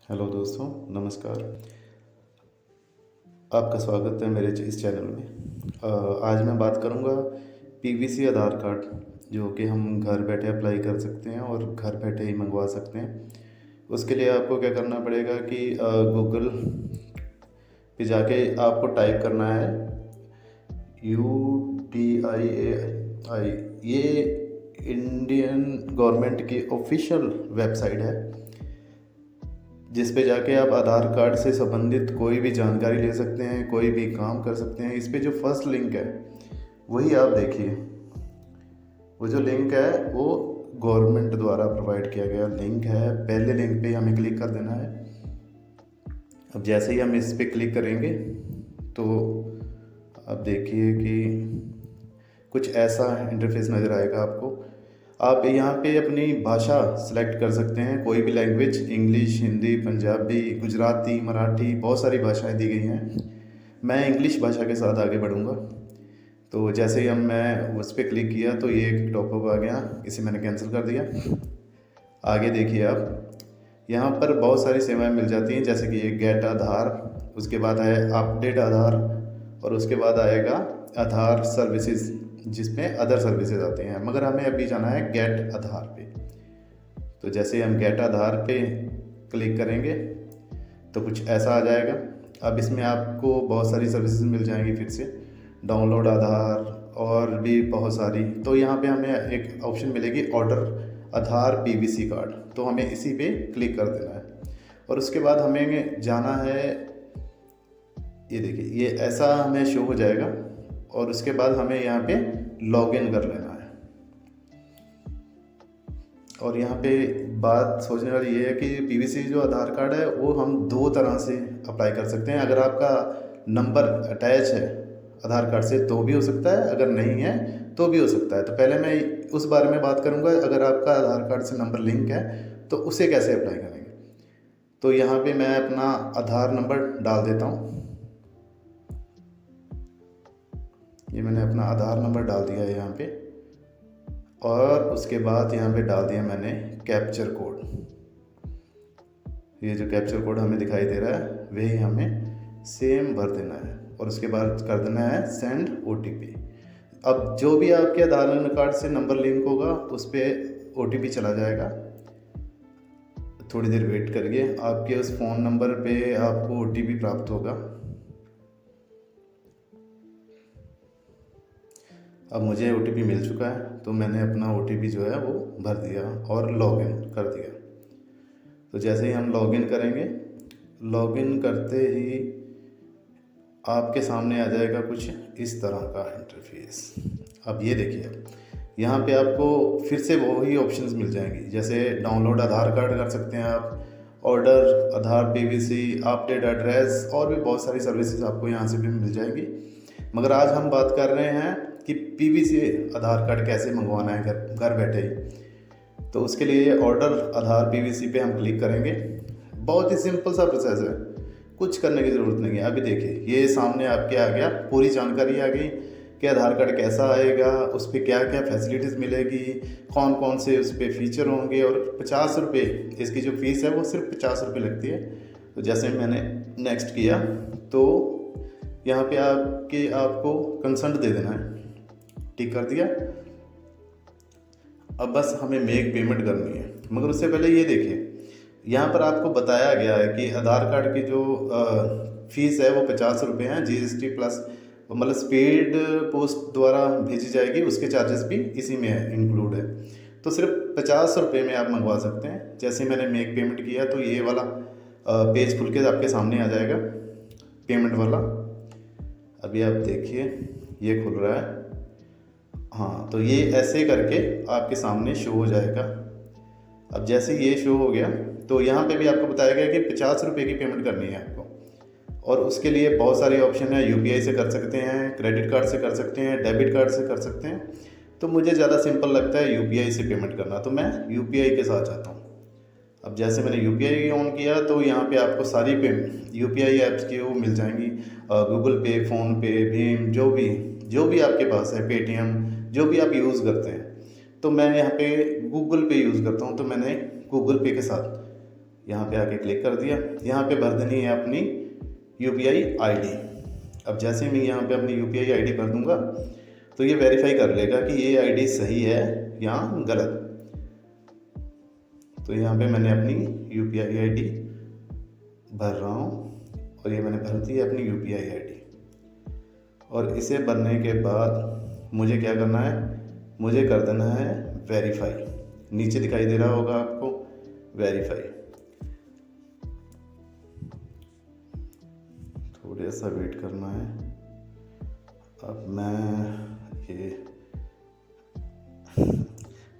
Hello दोस्तों, नमस्कार। आपका स्वागत है मेरे इस चैनल में। आज मैं बात करूंगा पीवीसी आधार कार्ड, जो कि हम घर बैठे अप्लाई कर सकते हैं और घर बैठे ही मंगवा सकते हैं। उसके लिए आपको क्या करना पड़ेगा कि गूगल पे जाके आपको टाइप करना है UDIAI। ये इंडियन गवर्नमेंट की ऑफिशियल वेबसाइट है, जिस पे जाके आप आधार कार्ड से संबंधित कोई भी जानकारी ले सकते हैं, कोई भी काम कर सकते हैं। इस पे जो फर्स्ट लिंक है वही आप देखिए। वो जो लिंक है वो गवर्नमेंट द्वारा प्रोवाइड किया गया लिंक है। पहले लिंक पे हमें क्लिक कर देना है। अब जैसे ही हम इस पे क्लिक करेंगे तो आप देखिए कि कुछ ऐसा इंटरफेस नज़र आएगा आपको। आप यहाँ पे अपनी भाषा सेलेक्ट कर सकते हैं, कोई भी लैंग्वेज, इंग्लिश, हिंदी, पंजाबी, गुजराती, मराठी, बहुत सारी भाषाएं दी गई हैं। मैं इंग्लिश भाषा के साथ आगे बढ़ूँगा। तो जैसे ही मैं उस पर क्लिक किया तो ये एक टॉपअप आ गया, इसे मैंने कैंसिल कर दिया। आगे देखिए आप, यहाँ पर बहुत सारी सेवाएं मिल जाती हैं, जैसे कि ये गेट आधार, उसके बाद है अपडेट आधार, और उसके बाद आएगा आधार सर्विसेज, जिसमें अदर सर्विसेज आती हैं। मगर हमें अभी जाना है गेट आधार पे। तो जैसे हम गेट आधार पे क्लिक करेंगे तो कुछ ऐसा आ जाएगा। अब इसमें आपको बहुत सारी सर्विसेज मिल जाएंगी, फिर से डाउनलोड आधार और भी बहुत सारी। तो यहाँ पे हमें एक ऑप्शन मिलेगी ऑर्डर आधार पीवीसी कार्ड, तो हमें इसी पे क्लिक कर देना है। और उसके बाद हमें जाना है, ये देखिए ये ऐसा हमें शो हो जाएगा। और उसके बाद हमें यहाँ पे लॉगिन कर लेना है। और यहाँ पे बात सोचने वाली ये है कि पीवीसी जो आधार कार्ड है वो हम दो तरह से अप्लाई कर सकते हैं। अगर आपका नंबर अटैच है आधार कार्ड से तो भी हो सकता है, अगर नहीं है तो भी हो सकता है। तो पहले मैं उस बारे में बात करूँगा, अगर आपका आधार कार्ड से नंबर लिंक है तो उसे कैसे अप्लाई करेंगे। तो यहाँ पे मैं अपना आधार नंबर डाल देता हूँ। ये मैंने अपना आधार नंबर डाल दिया है यहाँ पे, और उसके बाद यहाँ पे डाल दिया मैंने कैप्चर कोड। ये जो कैप्चर कोड हमें दिखाई दे रहा है वही हमें सेम भर देना है, और उसके बाद कर देना है सेंड OTP। अब जो भी आपके आधार कार्ड से नंबर लिंक होगा उस पर OTP चला जाएगा। थोड़ी देर वेट करिए, आपके उस फ़ोन नंबर पे आपको OTP प्राप्त होगा। अब मुझे OTP मिल चुका है, तो मैंने अपना OTP जो है वो भर दिया और लॉगिन कर दिया। तो जैसे ही हम लॉगिन करेंगे, लॉगिन करते ही आपके सामने आ जाएगा कुछ इस तरह का इंटरफेस। अब ये देखिए, यहाँ पे आपको फिर से वही ऑप्शंस मिल जाएंगी, जैसे डाउनलोड आधार कार्ड कर सकते हैं आप, ऑर्डर आधार पीवीसी, अपडेट एड्रेस, और भी बहुत सारी सर्विसेज आपको यहाँ से भी मिल जाएंगी। मगर आज हम बात कर रहे हैं कि पीवीसी आधार कार्ड कैसे मंगवाना है घर बैठे ही। तो उसके लिए ऑर्डर आधार पीवीसी पे हम क्लिक करेंगे। बहुत ही सिंपल सा प्रोसेस है, कुछ करने की ज़रूरत नहीं है। अभी देखिए ये सामने आपके आ गया, पूरी जानकारी आ गई कि आधार कार्ड कैसा आएगा, उस पर क्या क्या फैसिलिटीज़ मिलेगी, कौन कौन से उस पर फीचर होंगे, और 50 रुपये इसकी जो फ़ीस है वो सिर्फ 50 रुपये लगती है। तो जैसे मैंने नेक्स्ट किया तो यहाँ पे आपको कंसेंट दे देना है, टिक कर दिया। अब बस हमें मेक पेमेंट करनी है। मगर उससे पहले ये देखिए, यहाँ पर आपको बताया गया है कि आधार कार्ड की जो फीस है वो 50 रुपये हैं, GST प्लस, मतलब स्पीड पोस्ट द्वारा भेजी जाएगी, उसके चार्जेस भी इसी में इंक्लूड है। तो सिर्फ 50 रुपये में आप मंगवा सकते हैं। जैसे मैंने मेक पेमेंट किया तो ये वाला पेज खुल के आपके सामने आ जाएगा, पेमेंट वाला। अभी आप देखिए ये खुल रहा है। हाँ, तो ये ऐसे करके आपके सामने शो हो जाएगा। अब जैसे ये शो हो गया तो यहाँ पे भी आपको बताया गया कि 50 रुपये की पेमेंट करनी है आपको, और उसके लिए बहुत सारे ऑप्शन है। UPI से कर सकते हैं, क्रेडिट कार्ड से कर सकते हैं, डेबिट कार्ड से कर सकते हैं। तो मुझे ज़्यादा सिंपल लगता है UPI से पेमेंट करना, तो मैं UPI के साथ जाता हूँ। अब जैसे मैंने UPI ऑन किया तो यहाँ पे आपको सारी पेमेंट UPI ऐप्स की वो मिल जाएंगी, गूगल पे, फ़ोनपे, भीम, जो भी आपके पास है, पेटीएम, जो भी आप यूज़ करते हैं। तो मैं यहाँ पे गूगल पे यूज़ करता हूँ, तो मैंने गूगल पे के साथ यहाँ पे आके क्लिक कर दिया। यहाँ पे भर देनी है अपनी UPI ID। अब जैसे मैं यहाँ पे अपनी UPI ID भर दूँगा तो ये वेरीफाई कर लेगा कि ये ID सही है या गलत। तो यहाँ पे मैंने अपनी UPI ID भर रहा हूँ और ये मैंने भर दी है अपनी UPI ID। और इसे भरने के बाद मुझे क्या करना है, मुझे कर देना है वेरीफाई। नीचे दिखाई दे रहा होगा आपको वेरीफाई। थोड़ा सा वेट करना है। अब मैं ये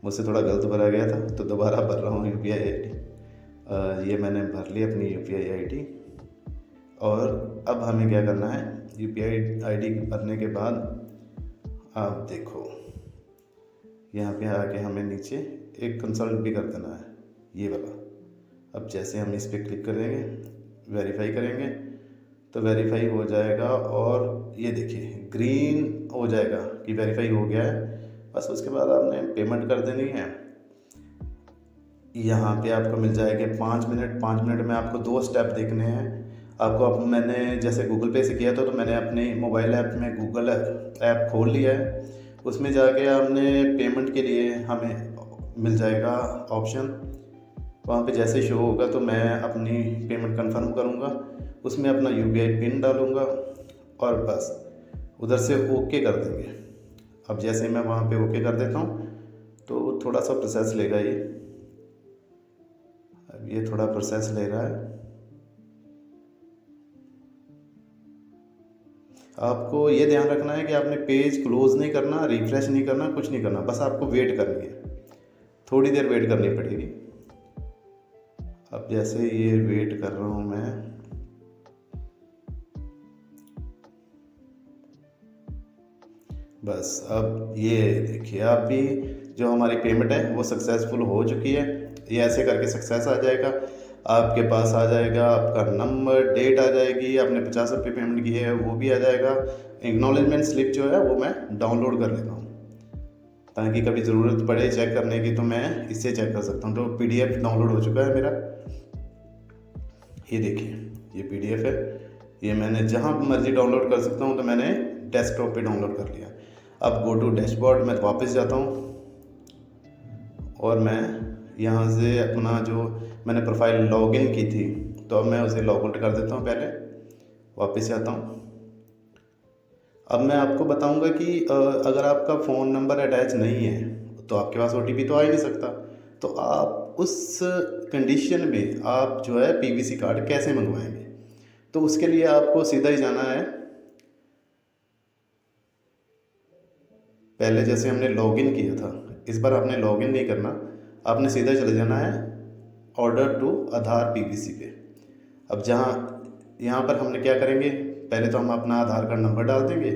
मुझसे थोड़ा गलत भरा गया था तो दोबारा भर रहा हूँ UPI ID। ये मैंने भर ली अपनी UPI ID। और अब हमें क्या करना है, UPI ID भरने के बाद आप देखो यहाँ पे आके हमें नीचे एक कंसल्ट भी कर देना है, ये वाला। अब जैसे हम इस पर क्लिक करेंगे, वेरीफाई करेंगे तो वेरीफाई हो जाएगा और ये देखिए ग्रीन हो जाएगा कि वेरीफाई हो गया है। बस उसके बाद आपने पेमेंट कर देनी है। यहाँ पे आपको मिल जाएंगे 5 मिनट। 5 मिनट में आपको 2 स्टेप देखने हैं आपको। मैंने जैसे गूगल पे से किया था तो मैंने अपने मोबाइल ऐप में गूगल ऐप खोल लिया है। उसमें जाके आपने पेमेंट के लिए हमें मिल जाएगा ऑप्शन। वहाँ पे जैसे शो होगा तो मैं अपनी पेमेंट कंफर्म करूँगा, उसमें अपना UPI पिन डालूँगा और बस उधर से ओके कर देंगे। अब जैसे मैं वहाँ पे ओके कर देता हूँ तो थोड़ा सा प्रोसेस लेगा ये। अब ये थोड़ा प्रोसेस ले रहा है। आपको ये ध्यान रखना है कि आपने पेज क्लोज नहीं करना, रिफ्रेश नहीं करना, कुछ नहीं करना, बस आपको वेट करनी है। थोड़ी देर वेट करनी पड़ेगी। अब जैसे ये वेट कर रहा हूँ मैं, बस अब ये देखिए आप भी जो हमारी पेमेंट है वो सक्सेसफुल हो चुकी है। ये ऐसे करके सक्सेस आ जाएगा, आपके पास आ जाएगा, आपका नंबर, डेट आ जाएगी, आपने 50 रुपये पेमेंट की है वो भी आ जाएगा। एक्नॉलेजमेंट स्लिप जो है वो मैं डाउनलोड कर लेता हूँ ताकि कभी ज़रूरत पड़े चेक करने की तो मैं इससे चेक कर सकता हूँ। तो PDF डाउनलोड हो चुका है मेरा, ये देखिए ये PDF है। ये मैंने जहाँ मर्जी डाउनलोड कर सकता हूँ तो मैंने डेस्कटॉप पे डाउनलोड कर लिया। अब गो टू डैशबोर्ड में वापस जाता हूँ और मैं यहाँ से अपना जो मैंने प्रोफाइल लॉगिन की थी तो अब मैं उसे लॉग आउट कर देता हूँ। पहले वापस जाता हूँ। अब मैं आपको बताऊँगा कि अगर आपका फ़ोन नंबर अटैच नहीं है तो आपके पास OTP तो आ ही नहीं सकता। तो आप उस कंडीशन में आप जो है PVC कार्ड कैसे मंगवाएंगे, तो उसके लिए आपको सीधा ही जाना है। पहले जैसे हमने लॉगिन किया था, इस बार आपने लॉगिन नहीं करना, आपने सीधा चले जाना है ऑर्डर टू आधार PVC पे। अब यहाँ पर हमने क्या करेंगे, पहले तो हम अपना आधार कार्ड नंबर डाल देंगे